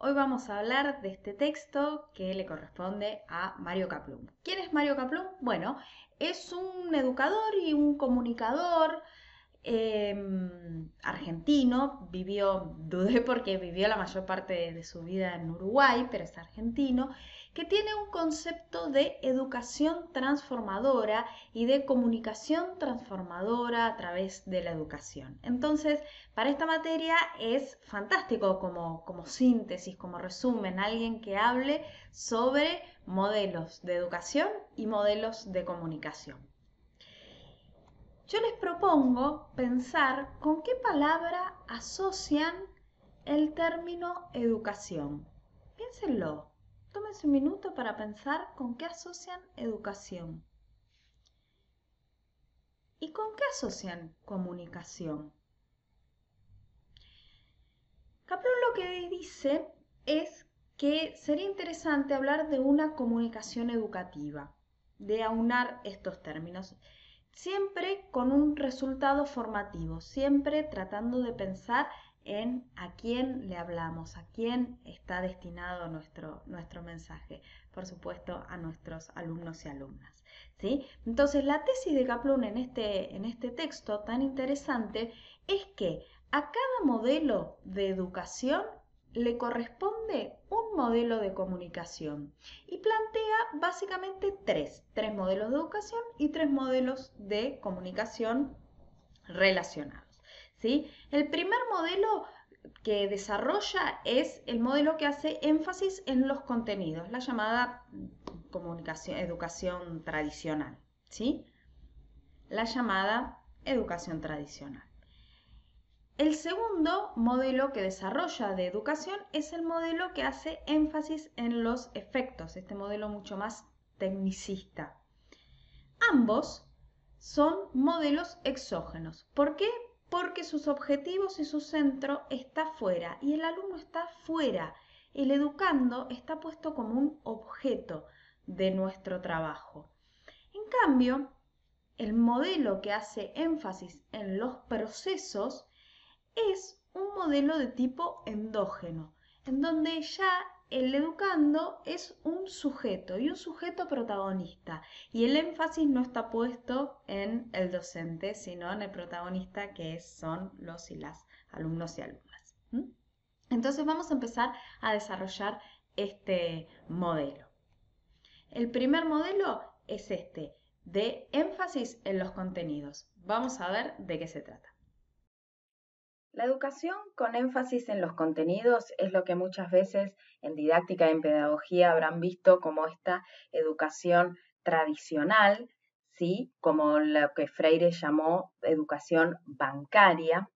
Hoy vamos a hablar de este texto que le corresponde a Mario Kaplun. ¿Quién es Mario Kaplun? Bueno, es un educador y un comunicador argentino. Dudé porque vivió la mayor parte de su vida en Uruguay, pero es argentino, que tiene un concepto de educación transformadora y de comunicación transformadora a través de la educación. Entonces, para esta materia es fantástico como síntesis, como resumen, alguien que hable sobre modelos de educación y modelos de comunicación. Yo les propongo pensar con qué palabra asocian el término educación. Piénsenlo. Tómense un minuto para pensar con qué asocian educación. ¿Y con qué asocian comunicación? Kaplun lo que dice es que sería interesante hablar de una comunicación educativa, de aunar estos términos, siempre con un resultado formativo, siempre tratando de pensar en a quién le hablamos, a quién está destinado nuestro mensaje, por supuesto a nuestros alumnos y alumnas. ¿Sí? Entonces la tesis de Kaplun en este texto tan interesante es que a cada modelo de educación le corresponde un modelo de comunicación y plantea básicamente tres modelos de educación y tres modelos de comunicación relacionados. ¿Sí? El primer modelo que desarrolla es el modelo que hace énfasis en los contenidos, la llamada educación tradicional. ¿Sí? La llamada educación tradicional. El segundo modelo que desarrolla de educación es el modelo que hace énfasis en los efectos, este modelo mucho más tecnicista. Ambos son modelos exógenos. ¿Por qué? Porque sus objetivos y su centro está fuera y el alumno está fuera. El educando está puesto como un objeto de nuestro trabajo. En cambio, el modelo que hace énfasis en los procesos es un modelo de tipo endógeno, en donde ya el educando es un sujeto y un sujeto protagonista, y el énfasis no está puesto en el docente, sino en el protagonista, que son los y las alumnos y alumnas. Entonces vamos a empezar a desarrollar este modelo. El primer modelo es este, de énfasis en los contenidos. Vamos a ver de qué se trata. La educación con énfasis en los contenidos es lo que muchas veces en didáctica y en pedagogía habrán visto como esta educación tradicional, ¿sí? Como lo que Freire llamó educación bancaria.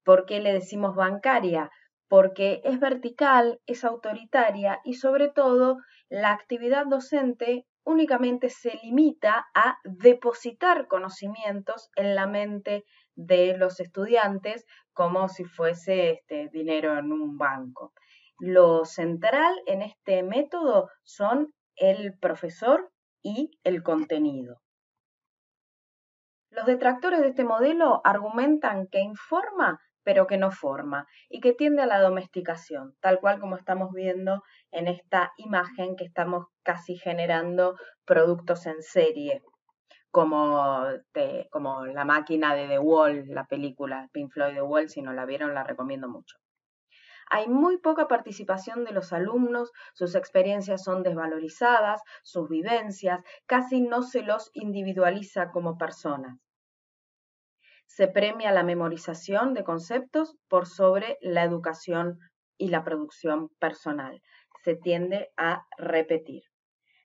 ¿Por qué le decimos bancaria? Porque es vertical, es autoritaria y sobre todo la actividad docente únicamente se limita a depositar conocimientos en la mente de los estudiantes como si fuese dinero en un banco. Lo central en este método son el profesor y el contenido. Los detractores de este modelo argumentan que informa pero que no forma y que tiende a la domesticación, tal cual como estamos viendo en esta imagen que estamos casi generando productos en serie, como la máquina de The Wall, la película Pink Floyd The Wall, si no la vieron la recomiendo mucho. Hay muy poca participación de los alumnos, sus experiencias son desvalorizadas, sus vivencias, casi no se los individualiza como personas. Se premia la memorización de conceptos por sobre la educación y la producción personal. Se tiende a repetir.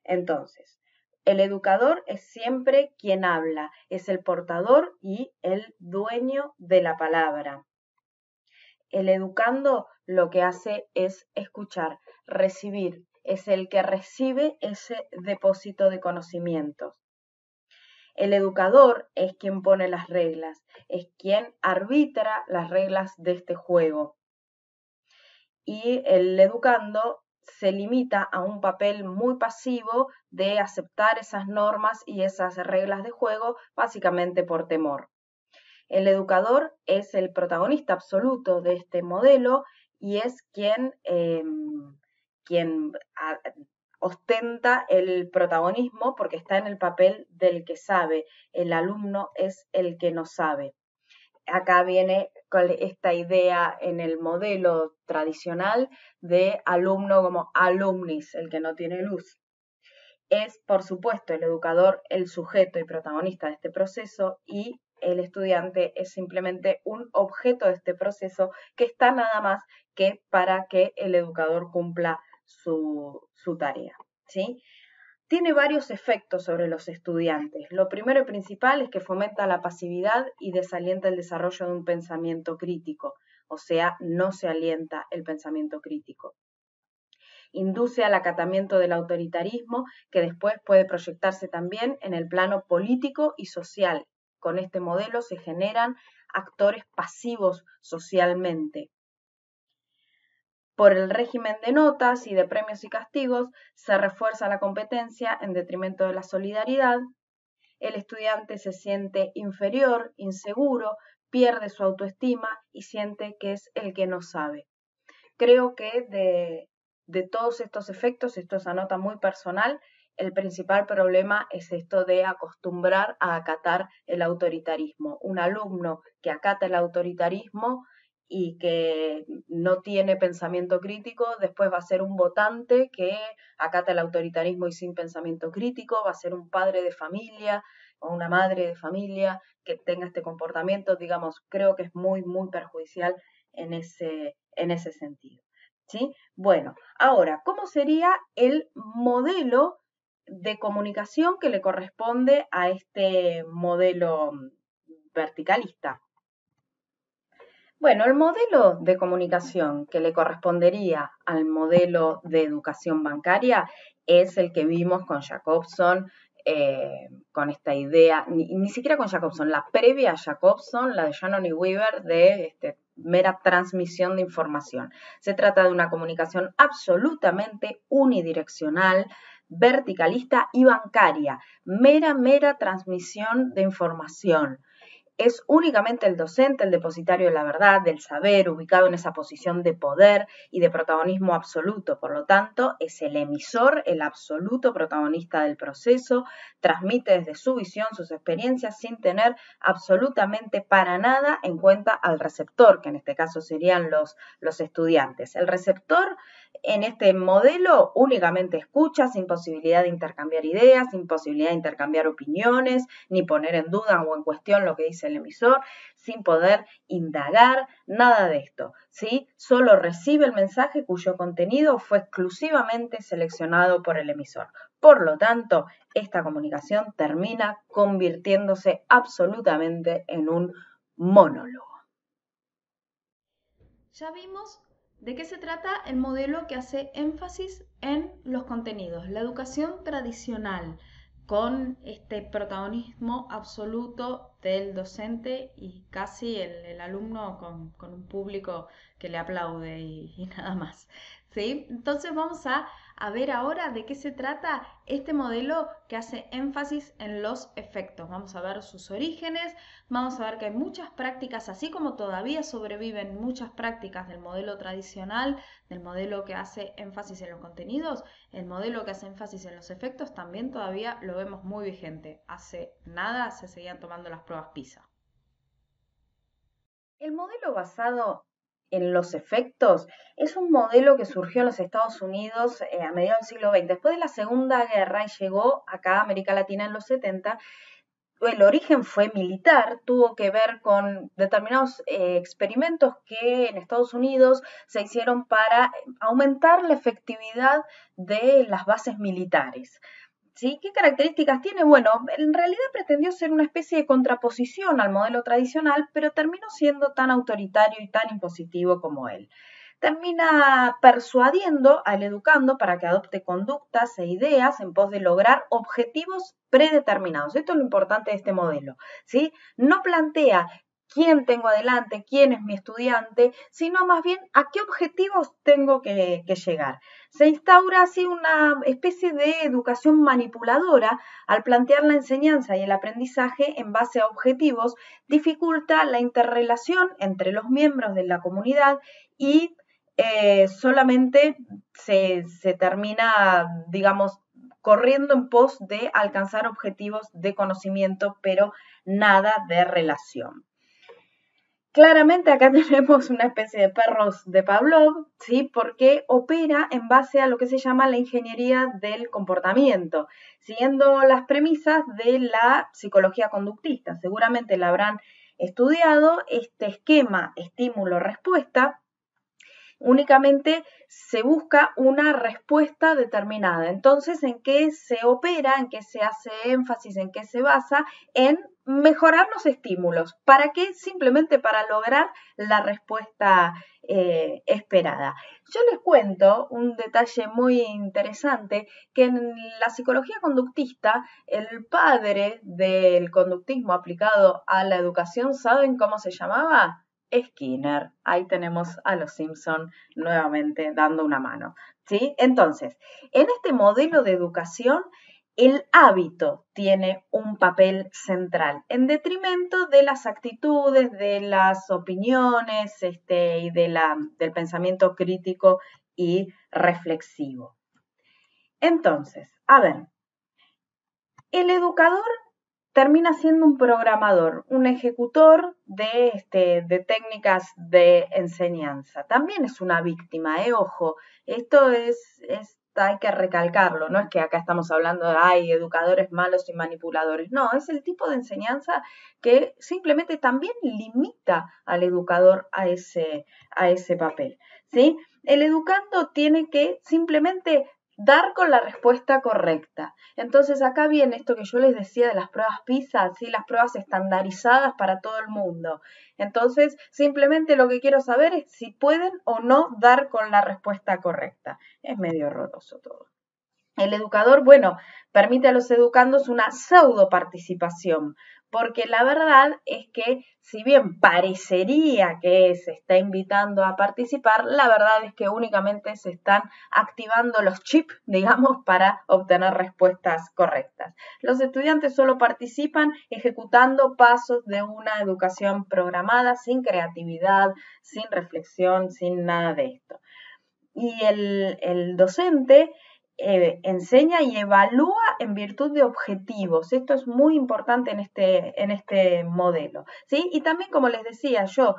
Entonces, el educador es siempre quien habla, es el portador y el dueño de la palabra. El educando lo que hace es escuchar, recibir, es el que recibe ese depósito de conocimientos. El educador es quien pone las reglas, es quien arbitra las reglas de este juego. Y el educando se limita a un papel muy pasivo de aceptar esas normas y esas reglas de juego, básicamente por temor. El educador es el protagonista absoluto de este modelo y es quien ostenta el protagonismo porque está en el papel del que sabe. El alumno es el que no sabe. Acá viene esta idea en el modelo tradicional de alumno como alumnis, el que no tiene luz. Es, por supuesto, el educador el sujeto y protagonista de este proceso y el estudiante es simplemente un objeto de este proceso que está nada más que para que el educador cumpla su tarea, ¿sí? Tiene varios efectos sobre los estudiantes. Lo primero y principal es que fomenta la pasividad y desalienta el desarrollo de un pensamiento crítico, o sea, no se alienta el pensamiento crítico. Induce al acatamiento del autoritarismo, que después puede proyectarse también en el plano político y social. Con este modelo se generan actores pasivos socialmente. Por el régimen de notas y de premios y castigos se refuerza la competencia en detrimento de la solidaridad. El estudiante se siente inferior, inseguro, pierde su autoestima y siente que es el que no sabe. Creo que de todos estos efectos, esto es una nota muy personal, el principal problema es esto de acostumbrar a acatar el autoritarismo. Un alumno que acata el autoritarismo y que no tiene pensamiento crítico, después va a ser un votante que acata el autoritarismo y sin pensamiento crítico, va a ser un padre de familia o una madre de familia que tenga este comportamiento, digamos, creo que es muy, muy perjudicial en ese sentido, ¿sí? Bueno, ahora, ¿cómo sería el modelo de comunicación que le corresponde a este modelo verticalista? Bueno, el modelo de comunicación que le correspondería al modelo de educación bancaria es el que vimos con Jacobson, con esta idea, ni siquiera con Jacobson, la previa a Jacobson, la de Shannon y Weaver, de mera transmisión de información. Se trata de una comunicación absolutamente unidireccional, verticalista y bancaria, mera transmisión de información. Es únicamente el docente el depositario de la verdad, del saber, ubicado en esa posición de poder y de protagonismo absoluto. Por lo tanto, es el emisor, el absoluto protagonista del proceso, transmite desde su visión, sus experiencias, sin tener absolutamente para nada en cuenta al receptor, que en este caso serían los estudiantes. El receptor en este modelo únicamente escucha, sin posibilidad de intercambiar ideas, sin posibilidad de intercambiar opiniones, ni poner en duda o en cuestión lo que dice el emisor, sin poder indagar, nada de esto, ¿sí? Solo recibe el mensaje cuyo contenido fue exclusivamente seleccionado por el emisor. Por lo tanto, esta comunicación termina convirtiéndose absolutamente en un monólogo. Ya vimos de qué se trata el modelo que hace énfasis en los contenidos, la educación tradicional, con este protagonismo absoluto del docente y casi el alumno con un público que le aplaude y nada más. ¿Sí? Entonces vamos a ver ahora de qué se trata este modelo que hace énfasis en los efectos. Vamos a ver sus orígenes, vamos a ver que hay muchas prácticas, así como todavía sobreviven muchas prácticas del modelo tradicional, del modelo que hace énfasis en los contenidos, el modelo que hace énfasis en los efectos también todavía lo vemos muy vigente. Hace nada se seguían tomando las pruebas PISA. El modelo basado en los efectos es un modelo que surgió en los Estados Unidos a mediados del siglo XX, después de la Segunda Guerra, y llegó acá a América Latina en los 70. El origen fue militar, tuvo que ver con determinados experimentos que en Estados Unidos se hicieron para aumentar la efectividad de las bases militares. ¿Sí? ¿Qué características tiene? Bueno, en realidad pretendió ser una especie de contraposición al modelo tradicional, pero terminó siendo tan autoritario y tan impositivo como él. Termina persuadiendo al educando para que adopte conductas e ideas en pos de lograr objetivos predeterminados. Esto es lo importante de este modelo, ¿sí? No plantea quién tengo adelante, quién es mi estudiante, sino más bien a qué objetivos tengo que llegar. Se instaura así una especie de educación manipuladora al plantear la enseñanza y el aprendizaje en base a objetivos, dificulta la interrelación entre los miembros de la comunidad y solamente se termina, digamos, corriendo en pos de alcanzar objetivos de conocimiento, pero nada de relación. Claramente acá tenemos una especie de perros de Pavlov, ¿sí? Porque opera en base a lo que se llama la ingeniería del comportamiento, siguiendo las premisas de la psicología conductista. Seguramente la habrán estudiado, este esquema estímulo-respuesta. Únicamente se busca una respuesta determinada. Entonces, ¿en qué se opera? ¿En qué se hace énfasis? ¿En qué se basa? En mejorar los estímulos. ¿Para qué? Simplemente para lograr la respuesta esperada. Yo les cuento un detalle muy interesante, que en la psicología conductista, el padre del conductismo aplicado a la educación, ¿saben cómo se llamaba? Skinner. Ahí tenemos a los Simpson nuevamente dando una mano, ¿sí? Entonces, en este modelo de educación, el hábito tiene un papel central, en detrimento de las actitudes, de las opiniones y del pensamiento crítico y reflexivo. Entonces, a ver, el educador termina siendo un programador, un ejecutor de técnicas de enseñanza. También es una víctima, ojo, esto hay que recalcarlo, no es que acá estamos hablando de hay educadores malos y manipuladores, no, es el tipo de enseñanza que simplemente también limita al educador a ese papel, ¿sí? El educando tiene que simplemente dar con la respuesta correcta. Entonces acá viene esto que yo les decía de las pruebas PISA, ¿sí? Las pruebas estandarizadas para todo el mundo. Entonces simplemente lo que quiero saber es si pueden o no dar con la respuesta correcta. Es medio horroroso todo. El educador, bueno, permite a los educandos una pseudo participación, porque la verdad es que si bien parecería que se está invitando a participar, la verdad es que únicamente se están activando los chips, digamos, para obtener respuestas correctas. Los estudiantes solo participan ejecutando pasos de una educación programada, sin creatividad, sin reflexión, sin nada de esto. Y el docente enseña y evalúa en virtud de objetivos. Esto es muy importante en este modelo, ¿sí? Y también, como les decía yo,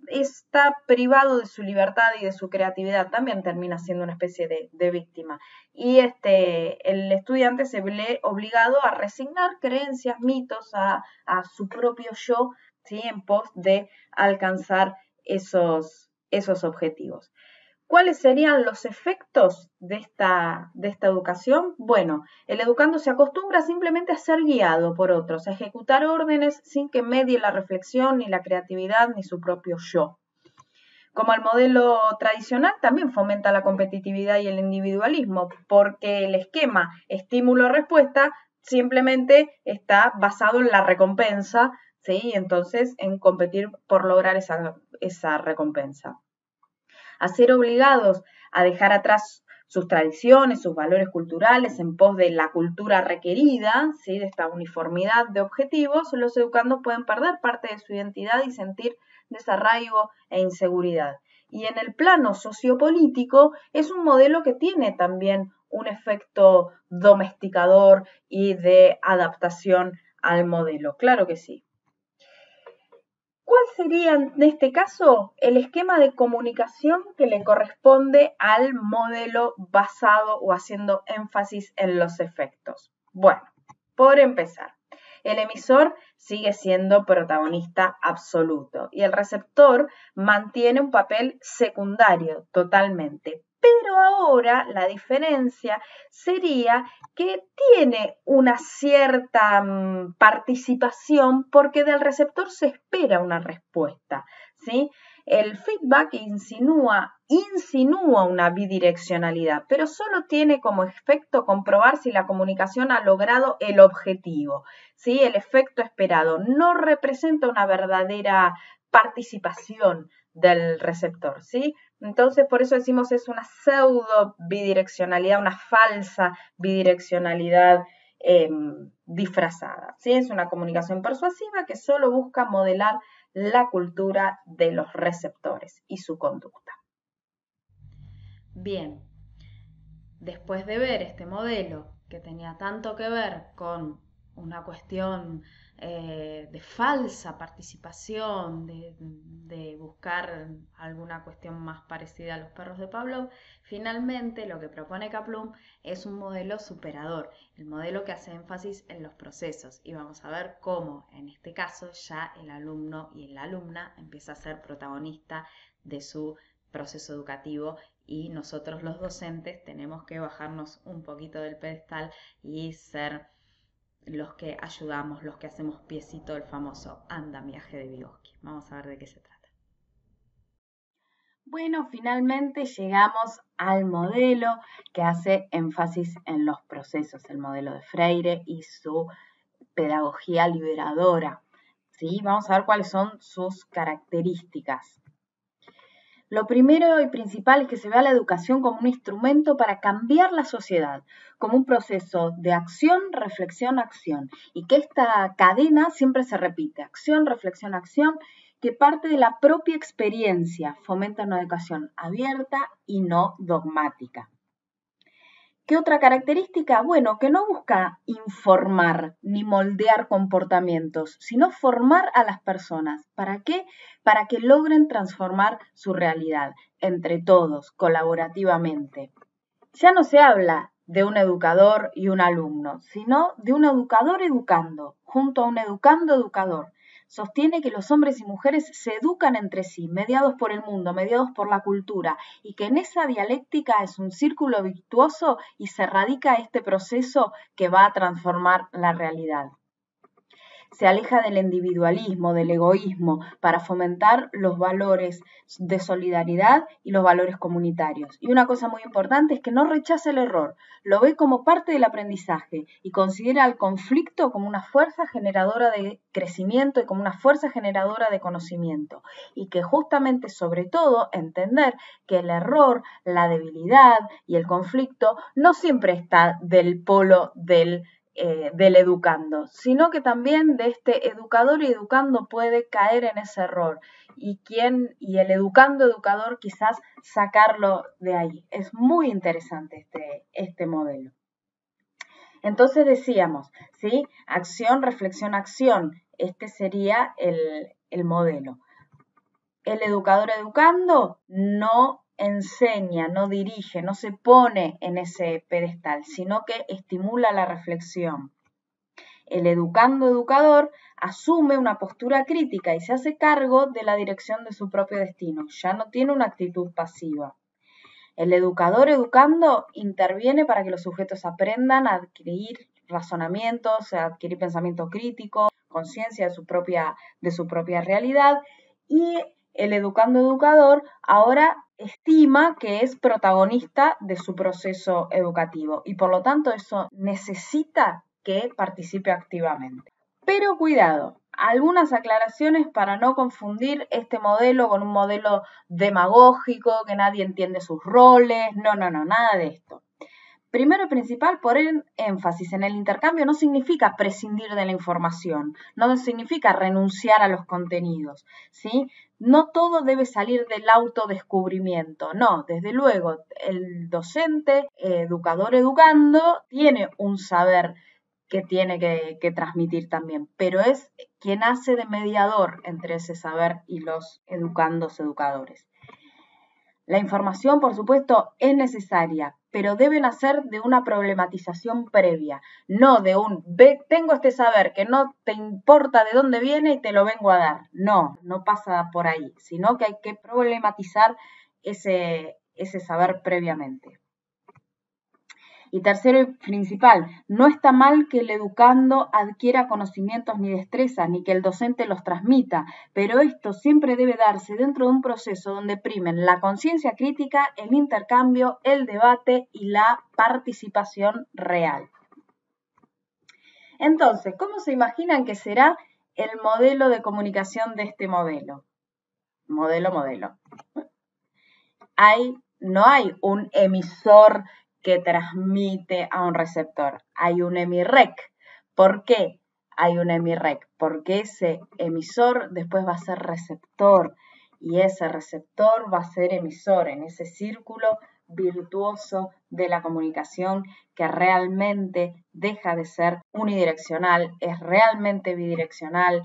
está privado de su libertad y de su creatividad, también termina siendo una especie de víctima. Y el estudiante se ve obligado a resignar creencias, mitos a su propio yo, ¿sí? En pos de alcanzar esos objetivos. ¿Cuáles serían los efectos de esta educación? Bueno, el educando se acostumbra simplemente a ser guiado por otros, a ejecutar órdenes sin que medie la reflexión, ni la creatividad, ni su propio yo. Como el modelo tradicional, también fomenta la competitividad y el individualismo, porque el esquema estímulo-respuesta simplemente está basado en la recompensa, ¿sí? Entonces, en competir por lograr esa recompensa. A ser obligados a dejar atrás sus tradiciones, sus valores culturales en pos de la cultura requerida, ¿sí? De esta uniformidad de objetivos, los educandos pueden perder parte de su identidad y sentir desarraigo e inseguridad. Y en el plano sociopolítico es un modelo que tiene también un efecto domesticador y de adaptación al modelo. Claro que sí. ¿Cuál sería en este caso el esquema de comunicación que le corresponde al modelo basado o haciendo énfasis en los efectos? Bueno, por empezar, el emisor sigue siendo protagonista absoluto y el receptor mantiene un papel secundario totalmente. Pero ahora la diferencia sería que tiene una cierta participación porque del receptor se espera una respuesta, ¿sí? El feedback insinúa una bidireccionalidad, pero solo tiene como efecto comprobar si la comunicación ha logrado el objetivo, ¿sí? El efecto esperado. No representa una verdadera participación del receptor, ¿sí? Entonces, por eso decimos es una pseudo bidireccionalidad, una falsa bidireccionalidad disfrazada, ¿sí? Es una comunicación persuasiva que solo busca modelar la cultura de los receptores y su conducta. Bien, después de ver este modelo que tenía tanto que ver con una cuestión de falsa participación, de buscar alguna cuestión más parecida a los perros de Pavlov, finalmente lo que propone Kaplum es un modelo superador, el modelo que hace énfasis en los procesos. Y vamos a ver cómo, en este caso, ya el alumno y la alumna empieza a ser protagonista de su proceso educativo y nosotros los docentes tenemos que bajarnos un poquito del pedestal y ser los que ayudamos, los que hacemos piecito del famoso andamiaje de Vygotsky. Vamos a ver de qué se trata. Bueno, finalmente llegamos al modelo que hace énfasis en los procesos, el modelo de Freire y su pedagogía liberadora. ¿Sí? Vamos a ver cuáles son sus características. Lo primero y principal es que se vea la educación como un instrumento para cambiar la sociedad, como un proceso de acción, reflexión, acción, y que esta cadena siempre se repite, acción, reflexión, acción, que parte de la propia experiencia, fomenta una educación abierta y no dogmática. ¿Qué otra característica? Bueno, que no busca informar ni moldear comportamientos, sino formar a las personas. ¿Para qué? Para que logren transformar su realidad entre todos, colaborativamente. Ya no se habla de un educador y un alumno, sino de un educador educando, junto a un educando educador. Sostiene que los hombres y mujeres se educan entre sí, mediados por el mundo, mediados por la cultura, y que en esa dialéctica es un círculo virtuoso y se radica este proceso que va a transformar la realidad. Se aleja del individualismo, del egoísmo, para fomentar los valores de solidaridad y los valores comunitarios. Y una cosa muy importante es que no rechaza el error, lo ve como parte del aprendizaje y considera el conflicto como una fuerza generadora de crecimiento y como una fuerza generadora de conocimiento. Y que justamente, sobre todo, entender que el error, la debilidad y el conflicto no siempre está del polo del educando, sino que también de este educador y educando puede caer en ese error y el educando educador quizás sacarlo de ahí. Es muy interesante este modelo. Entonces decíamos, ¿sí? Acción, reflexión, acción. Este sería el modelo. El educador educando no enseña, no dirige, no se pone en ese pedestal, sino que estimula la reflexión. El educando educador asume una postura crítica y se hace cargo de la dirección de su propio destino, ya no tiene una actitud pasiva. El educador educando interviene para que los sujetos aprendan a adquirir razonamientos, a adquirir pensamiento crítico, conciencia de su propia realidad, y el educando educador ahora estima que es protagonista de su proceso educativo y por lo tanto eso necesita que participe activamente. Pero cuidado, algunas aclaraciones para no confundir este modelo con un modelo demagógico, que nadie entiende sus roles, no, nada de esto. Primero y principal, poner énfasis en el intercambio no significa prescindir de la información, no significa renunciar a los contenidos, ¿sí? No todo debe salir del autodescubrimiento, no, desde luego, el docente, educador educando, tiene un saber que tiene que transmitir también, pero es quien hace de mediador entre ese saber y los educandos educadores. La información, por supuesto, es necesaria, pero debe nacer de una problematización previa, no de tengo este saber que no te importa de dónde viene y te lo vengo a dar. No pasa por ahí, sino que hay que problematizar ese saber previamente. Y tercero y principal, no está mal que el educando adquiera conocimientos ni destrezas, ni que el docente los transmita, pero esto siempre debe darse dentro de un proceso donde primen la conciencia crítica, el intercambio, el debate y la participación real. Entonces, ¿cómo se imaginan que será el modelo de comunicación de este modelo? Modelo. No hay un emisor que transmite a un receptor. Hay un emirrec. ¿Por qué hay un emirrec? Porque ese emisor después va a ser receptor y ese receptor va a ser emisor. En ese círculo virtuoso de la comunicación que realmente deja de ser unidireccional, es realmente bidireccional,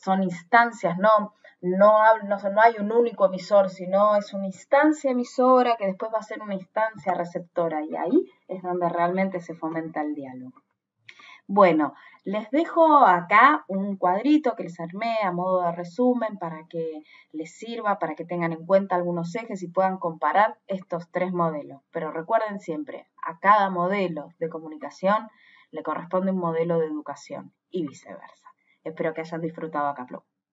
son instancias, no hay un único emisor, sino es una instancia emisora que después va a ser una instancia receptora, y ahí es donde realmente se fomenta el diálogo. Bueno, les dejo acá un cuadrito que les armé a modo de resumen para que les sirva, para que tengan en cuenta algunos ejes y puedan comparar estos 3 modelos. Pero recuerden siempre, a cada modelo de comunicación le corresponde un modelo de educación y viceversa. Espero que hayan disfrutado Acaplo.